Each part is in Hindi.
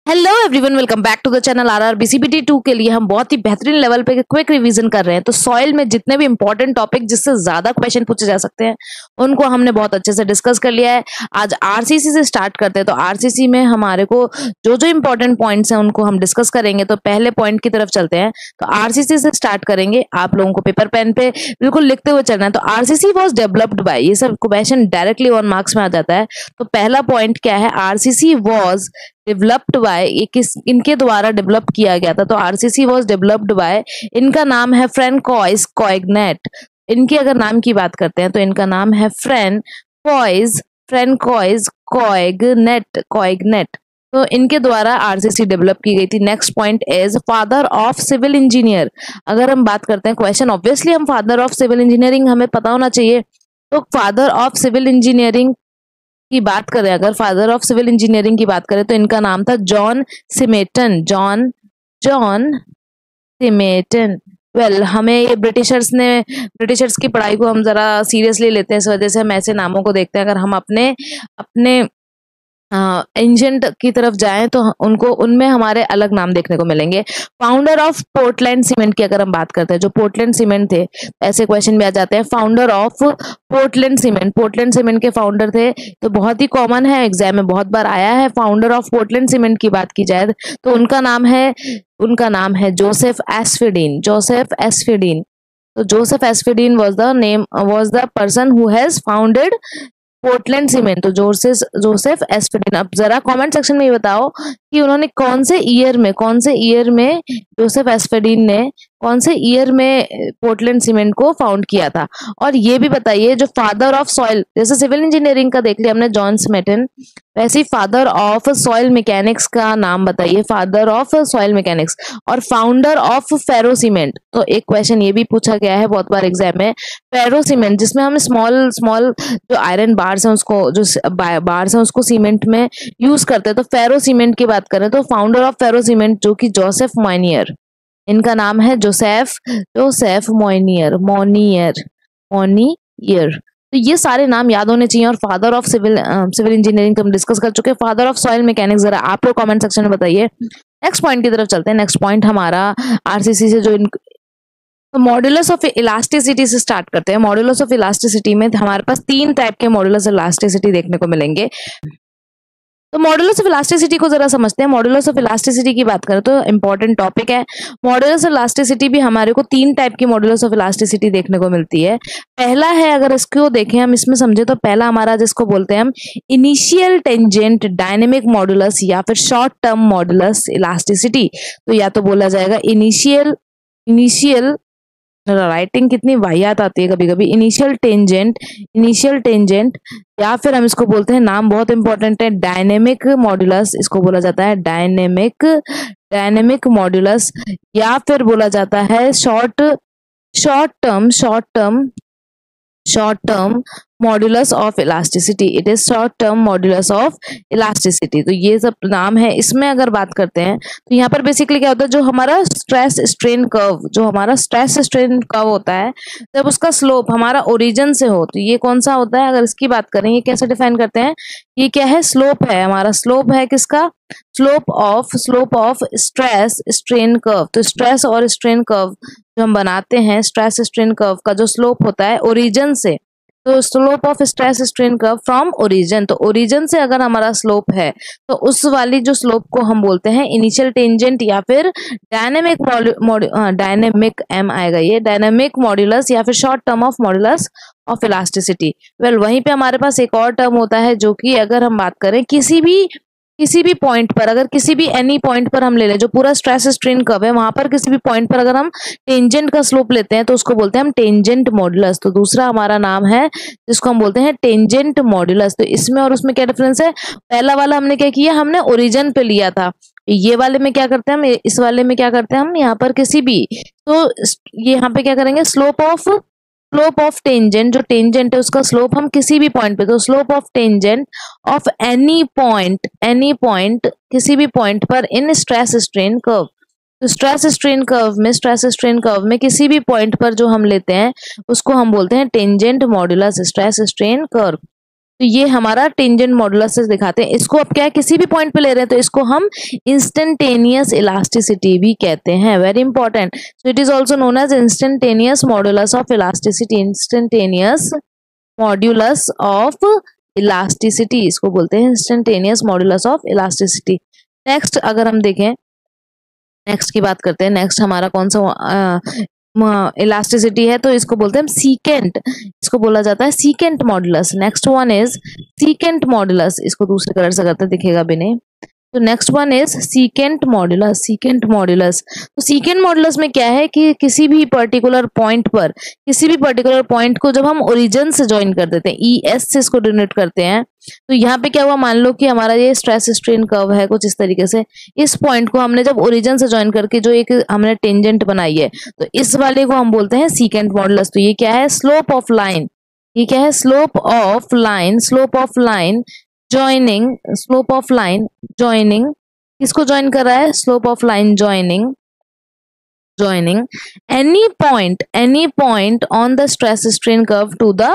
Hello everyone, welcome back to the channel. RRB CBT 2 के लिए हम बहुत ही बेहतरीन लेवल पे क्विक रिवीजन कर रहे हैं। तो सॉइल में जितने भी इंपॉर्टेंट टॉपिक जिससे ज्यादा क्वेश्चन पूछे जा सकते हैं उनको हमने बहुत अच्छे से डिस्कस कर लिया है। आज आरसीसी से स्टार्ट करते हैं। तो आरसीसी में हमारे को जो जो इंपॉर्टेंट पॉइंट्स हैं उनको हम डिस्कस करेंगे। तो पहले पॉइंट की तरफ चलते हैं। तो आरसीसी से स्टार्ट करेंगे। आप लोगों को पेपर पेन पे बिल्कुल लिखते हुए चलना है। तो आरसीसी वॉज डेवलप्ड बाय, ये सब क्वेश्चन डायरेक्टली 1 मार्क्स में आ जाता है। तो पहला पॉइंट क्या है, आरसीसी वॉज डेवलप्ड बाय, ये किस इनके द्वारा डेवलप किया गया था। तो आरसीसी वाज डेवलप्ड बाय, इनका नाम है फ्रैंकोइस कॉइग्नेट। इनके अगर नाम की बात करते हैं तो इनका नाम है फ्रैंकोइस कॉइग्नेट। तो इनके द्वारा आरसीसी डेवलप की गई थी। Next point is father of civil engineer. अगर हम बात करते हैं क्वेश्चन, ऑब्वियसली हम फादर ऑफ सिविल इंजीनियरिंग हमें पता होना चाहिए। तो फादर ऑफ सिविल इंजीनियरिंग की बात करें, अगर फादर ऑफ सिविल इंजीनियरिंग की बात करें तो इनका नाम था जॉन सिमेटन। जॉन सिमेटन। हमें ये ब्रिटिशर्स की पढ़ाई को हम जरा सीरियसली लेते हैं, इस वजह से हम ऐसे नामों को देखते हैं। अगर हम अपने अपने एंशंट की तरफ जाएं तो उनको उनमें हमारे अलग नाम देखने को मिलेंगे। फाउंडर ऑफ पोर्टलैंड सीमेंट की अगर हम बात करते हैं, जो पोर्टलैंड सीमेंट थे, ऐसे क्वेश्चन भी आ जाते हैं। फाउंडर ऑफ पोर्टलैंड सीमेंट के फाउंडर थे। तो बहुत ही कॉमन है, एग्जाम में बहुत बार आया है। फाउंडर ऑफ पोर्टलैंड सीमेंट की बात की जाए तो उनका नाम है जोसेफ एस्फिडीन। तो Joseph Aspdin was the person who has founded Portland cement. तो जोसेफ एस्फिडीन। अब जरा कमेंट सेक्शन में ये बताओ कि उन्होंने कौन से ईयर में जोसेफ एस्फिडीन ने कौन से ईयर में पोर्टलैंड सीमेंट को फाउंड किया था। और ये भी बताइए, जो फादर ऑफ सॉइल, जैसे सिविल इंजीनियरिंग का देख लिया हमने जॉन स्मेटन, वैसे ही फादर ऑफ सॉइल मैकेनिक्स का नाम बताइए, फादर ऑफ सॉइल मैकेनिक्स। और फाउंडर ऑफ फेरो सीमेंट, तो एक क्वेश्चन ये भी पूछा गया है बहुत बार एग्जाम में। फेरो सीमेंट, जिसमें हम स्मॉल जो आयरन बार्स हैं उसको, जो बार्स हैं उसको सीमेंट में यूज करते हैं। तो फेरो सीमेंट की बात करें तो फाउंडर ऑफ फेरो सीमेंट जो कि जोसेफ मोइनियर, इनका नाम है जोसेफ मोनियर। तो ये सारे नाम याद होने चाहिए। और फादर ऑफ सिविल इंजीनियरिंग हम डिस्कस कर चुके हैं। फादर ऑफ सॉइल मैकेनिक्स जरा आप लोग कमेंट सेक्शन में बताइए। नेक्स्ट पॉइंट की तरफ चलते हैं। नेक्स्ट पॉइंट हमारा आरसीसी से जो तो मॉड्यूलस ऑफ इलास्टिसिटी से स्टार्ट करते हैं। मॉड्यूलस ऑफ इलास्टिसिटी में हमारे पास 3 टाइप के मॉड्यूलस इलास्टिसिटी देखने को मिलेंगे। तो मॉड्यूलस ऑफ इलास्टिसिटी को जरा समझते हैं। मॉड्यूलस ऑफ इलास्टिसिटी की बात करें तो इंपॉर्टेंट टॉपिक है। मॉड्यूलस ऑफ इलास्टिसिटी भी हमारे को 3 टाइप की मॉड्यूलस ऑफ इलास्टिसिटी देखने को मिलती है। पहला है, अगर इसको देखें हम इसमें समझे, तो पहला हमारा जिसको बोलते हैं हम इनिशियल टेंजेंट डायनेमिक मॉड्यूलस या फिर शॉर्ट टर्म मॉड्यूलस इलास्टिसिटी। तो या तो बोला जाएगा इनिशियल राइटिंग कितनी वाहियात आती है कभी कभी। इनिशियल टेंजेंट या फिर हम इसको बोलते हैं, नाम बहुत इंपॉर्टेंट है, डायनेमिक मॉड्यूलस। इसको बोला जाता है डायनेमिक मॉड्यूलस, या फिर बोला जाता है short term modulus of elasticity. It is short term modulus of elasticity. तो ये सब नाम है। इसमें अगर बात करते हैं तो यहाँ पर बेसिकली क्या होता है, जो हमारा स्ट्रेस स्ट्रेन कर्व होता है, जब उसका स्लोप हमारा ओरिजिन से हो, तो ये कौन सा होता है, अगर इसकी बात करें, ये कैसे डिफाइन करते हैं, ये क्या है, स्लोप है हमारा। स्लोप है किसका, slope of stress strain curve. तो स्ट्रेस और स्ट्रेन कर्व जो हम बनाते हैं, स्ट्रेस स्ट्रेन कर्व का जो स्लोप होता है ओरिजिन से, तो slope of stress strain curve from origin. तो ओरिजिन से अगर हमारा स्लोप है तो उस वाली जो स्लोप को हम बोलते हैं इनिशियल टेंजेंट या फिर डायनेमिक मॉड्यूलस या फिर short term of modulus of elasticity. वहीं पे हमारे पास एक और टर्म होता है, जो कि अगर हम बात करें किसी भी पॉइंट पर, अगर किसी भी एनी पॉइंट पर हम ले लें, जो पूरा स्ट्रेस स्ट्रेन कर्व है वहां पर किसी भी पॉइंट पर अगर हम टेंजेंट का स्लोप लेते हैं तो उसको बोलते हैं हम टेंजेंट मॉड्यूलस। तो दूसरा हमारा नाम है जिसको हम बोलते हैं टेंजेंट मॉड्यूलस। तो इसमें और उसमें क्या डिफरेंस है, पहला वाला हमने क्या किया, हमने ओरिजिन पे लिया था। ये वाले में क्या करते हैं हम, इस वाले में क्या करते हैं हम, यहाँ पर किसी भी, तो ये यहाँ पे क्या करेंगे, स्लोप ऑफ टेंजेंट, जो टेंजेंट है उसका स्लोप हम किसी भी पॉइंट पे, तो slope of tangent of any point किसी भी पॉइंट पर इन स्ट्रेस स्ट्रेन कर्व। तो स्ट्रेस स्ट्रेन कर्व में किसी भी पॉइंट पर जो हम लेते हैं उसको हम बोलते हैं tangent modulus stress strain curve. तो ये हमारा टेंजेंट मॉडुलस से दिखाते हैं। इसको अब क्या है, किसी भी पॉइंट पे ले रहे हैं तो इसको हम इंस्टेंटेनियस इलास्टिसिटी भी कहते हैं, very important. So it is also known as instantaneous modulus of elasticity, instantaneous modulus of elasticity इसको बोलते हैं, instantaneous modulus of elasticity. Next अगर हम देखें, नेक्स्ट की बात करते हैं, नेक्स्ट हमारा कौन सा इलास्टिसिटी है, तो इसको बोलते हैं हम सीकेंट, इसको बोला जाता है secant modulus. Next one is secant modulus, इसको दूसरे कलर से करते दिखेगा भी नहीं। तो next one is secant modulus, secant modulus. तो सीकेंट मॉडुलस में क्या है कि किसी भी पर्टिकुलर पॉइंट पर, किसी भी पर्टिकुलर पॉइंट को जब हम ओरिजिन से ज्वाइन कर देते हैं, ES से इसको डिनोट करते हैं, तो यहाँ पे क्या हुआ, मान लो कि हमारा ये स्ट्रेस स्ट्रेन कर्व है कुछ इस तरीके से, इस पॉइंट को हमने जब ओरिजिन से ज्वाइन करके जो एक हमने टेंजेंट बनाई है, तो इस वाले को हम बोलते हैं सीकेंट मॉडुलस। तो ये क्या है, स्लोप ऑफ लाइन, ये क्या है, slope of line, slope of line joining, slope of line joining, किसको ज्वाइन कर रहा है, slope of line joining, joining any point on the stress strain curve to the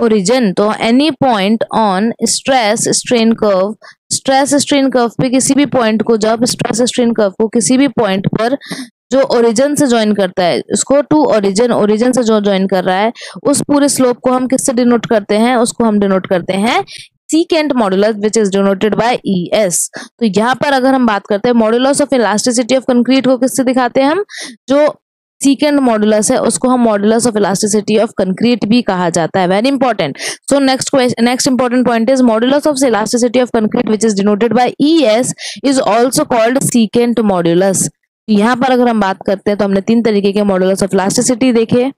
origin। तो any point on stress strain curve, stress strain curve पे किसी भी पॉइंट को, जब stress strain curve को किसी भी पॉइंट पर जो ओरिजिन से ज्वाइन करता है, उसको टू ओरिजिन, ओरिजिन से जो ज्वाइन कर रहा है, उस पूरे स्लोप को हम किससे डिनोट करते हैं, उसको हम डिनोट करते हैं secant modulus which is denoted bye ES। तो यहाँ पर अगर हम बात करते हैं modulus of elasticity of concrete को किससे दिखाते हैं हम, जो सीकेंट मॉडुलस है उसको हम modulus of elasticity of concrete भी कहा जाता है, very important. So next important point is modulus of elasticity of concrete which is denoted bye ES is also called secant modulus. यहाँ पर अगर हम बात करते हैं तो हमने 3 तरीके के मॉडुलस ऑफ इलास्टिसिटी देखे।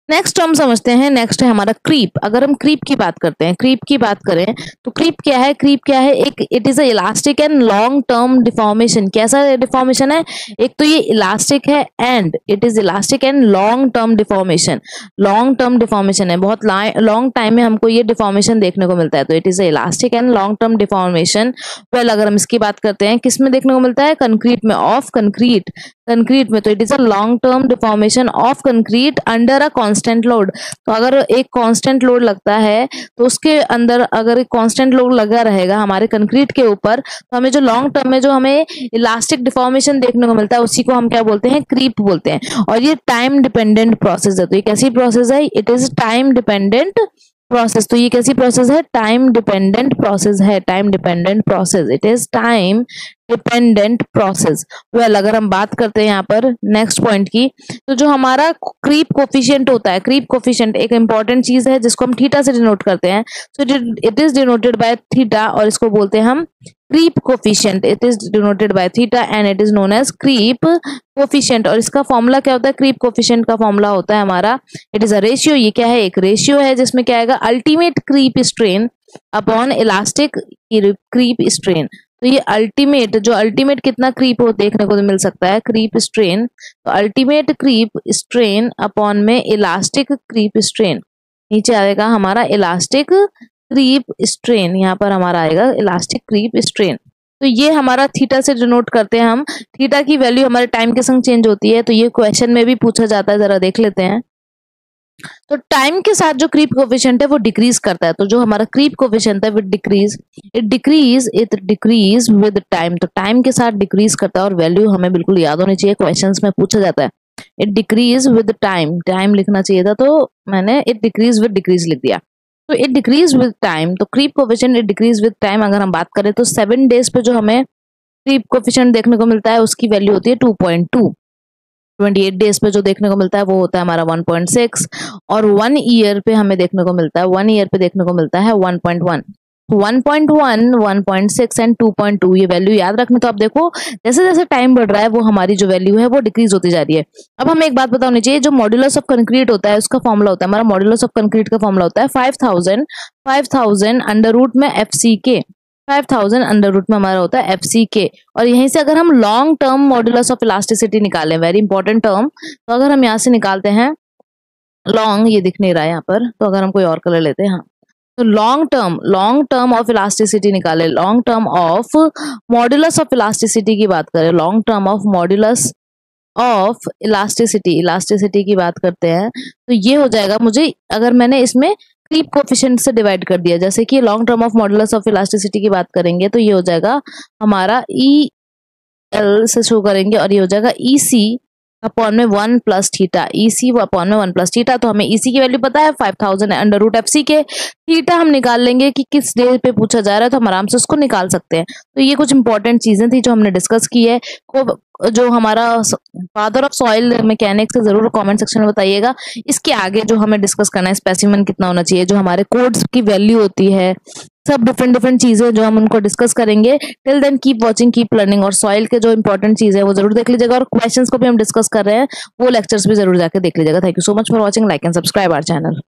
नेक्स्ट हम समझते हैं, नेक्स्ट है हमारा क्रीप। अगर हम क्रीप की बात करते हैं, क्रीप की बात करें तो क्रीप क्या है, क्रीप क्या है, एक it is a elastic and long term deformation. कैसा डिफॉर्मेशन है, एक तो ये इलास्टिक है and it is elastic and long term deformation, long term deformation है, बहुत लॉन्ग टाइम में हमको ये डिफॉर्मेशन देखने को मिलता है, तो it is a elastic and long term deformation. Well अगर हम इसकी बात करते हैं किस में देखने को मिलता है, कंक्रीट में, ऑफ कंक्रीट, कंक्रीट में, तो it is a long term deformation of concrete under a constant load. तो अगर एक कांस्टेंट लोड लगता है तो उसके अंदर अगर एक कांस्टेंट लोड लगा रहेगा हमारे कंक्रीट के ऊपर, तो हमें जो लॉन्ग टर्म में जो हमें इलास्टिक डिफॉर्मेशन देखने को मिलता है उसी को हम क्या बोलते हैं, क्रीप बोलते हैं। और ये टाइम डिपेंडेंट प्रोसेस है। तो ये कैसी प्रोसेस है, it is time dependent process. तो ये कैसी प्रोसेस है, टाइम डिपेंडेंट प्रोसेस है, time dependent process, it is time dependent process. Well अगर हम बात करते हैं यहाँ पर नेक्स्ट पॉइंट की, तो जो हमारा क्रीप कोफिशिएंट होता है, क्रीप कोफिशिएंट एक इंपॉर्टेंट चीज है जिसको हम थीटा से डिनोट करते हैं। So it is denoted by theta और इसको बोलते हैं हम creep coefficient, it is denoted by theta and it is known as creep coefficient. और इसका फॉर्मूला क्या होता है, क्रीप कोफिशिएंट का फॉर्मूला होता है हमारा, इट इज अ रेशियो। ये क्या है, एक रेशियो है जिसमें क्या आएगा, ultimate creep strain upon elastic creep strain. तो ये अल्टीमेट, जो अल्टीमेट कितना क्रीप हो देखने को मिल सकता है, क्रीप स्ट्रेन, तो अल्टीमेट क्रीप स्ट्रेन अपॉन में इलास्टिक क्रीप स्ट्रेन, नीचे आएगा हमारा इलास्टिक क्रीप स्ट्रेन, यहाँ पर हमारा आएगा इलास्टिक क्रीप स्ट्रेन। तो ये हमारा थीटा से डिनोट करते हैं हम। थीटा की वैल्यू हमारे टाइम के संग चेंज होती है, तो ये क्वेश्चन में भी पूछा जाता है, जरा देख लेते हैं। तो टाइम के साथ जो क्रीप कोफिशिएंट है वो डिक्रीज करता है। तो जो हमारा क्रीप कोफिशिएंट है वो इट डिक्रीज विद टाइम। तो टाइम के साथ डिक्रीज करता है और वैल्यू हमें बिल्कुल याद होनी चाहिए, क्वेश्चंस में पूछा जाता है। It decrease with time, time लिखना चाहिए था तो मैंने इट डिक्रीज विद डिक्रीज लिख दिया। तो इट डिक्रीज विद टाइम, तो creep coefficient it decrease with time. अगर हम बात करें तो 7 डेज पे जो हमें क्रीप कोफिशिएंट देखने को मिलता है उसकी वैल्यू होती है 2.2। 28 डेज पे जो देखने को मिलता है वो होता है हमारा 1.6 और 1 ईयर पे हमें देखने को मिलता है 1 ईयर पे देखने को मिलता है 1.1। 1.1, 1.6 एंड 2.2 ये वैल्यू याद रखने। तो आप देखो जैसे जैसे टाइम बढ़ रहा है वो हमारी जो वैल्यू है वो डिक्रीज होती जा रही है। अब हमें एक बात पता होनी चाहिए, जो मॉड्यूलस ऑफ कंक्रीट होता है उसका फॉर्मूला होता है, हमारा मॉड्यूलस ऑफ कंक्रीट का फॉर्मूला होता है 5000 अंडर रूट में FCK, 5000 अंडर रूट में हमारा होता है FCK। और यहीं से अगर हम long term modulus of elasticity निकालें, वेरी इंपॉर्टेंट टर्म, तो अगर हम यहाँ से निकालते हैं लॉन्ग, ये दिख नहीं रहा है यहाँ पर, तो अगर हम कोई और कलर लेते हैं, हाँ, तो लॉन्ग टर्म ऑफ इलास्टिसिटी निकाले, long term of modulus of elasticity की बात करें, long term of modulus of elasticity, elasticity की बात करते हैं, तो ये हो जाएगा मुझे, अगर मैंने इसमें क्रीप कोफिशिएंट से डिवाइड कर दिया। जैसे कि long term of modulus of elasticity की बात करेंगे तो ये हो जाएगा हमारा ई एल से शो करेंगे और ये हो जाएगा ई सी अपॉन में 1 प्लस थीटा, ई सी अपॉन में 1 प्लस थीटा। तो हमें ई सी की वैल्यू पता है 5000 है, अंडर रूट एफ सी के थीटा हम निकाल लेंगे कि किस डे पे पूछा जा रहा है, तो हम आराम से उसको निकाल सकते हैं। तो ये कुछ इंपॉर्टेंट चीजें थी जो हमने डिस्कस की है। जो हमारा फादर ऑफ सॉइल मैकेनिक्स है जरूर कमेंट सेक्शन में बताइएगा। इसके आगे जो हमें डिस्कस करना है स्पेसिमेन कितना होना चाहिए, जो हमारे कोड्स की वैल्यू होती है, सब डिफरेंट चीजें जो हम उनको डिस्कस करेंगे। Till then keep watching, keep learning, और सॉइल के जो इंपॉर्टेंट चीजें हैं वो जरूर देख लीजिएगा, और क्वेश्चंस को भी हम डिस्कस कर रहे हैं वो लेक्चर्स भी जरूर जाके देख लीजिएगा। Thank you so much for watching, like and subscribe our channel.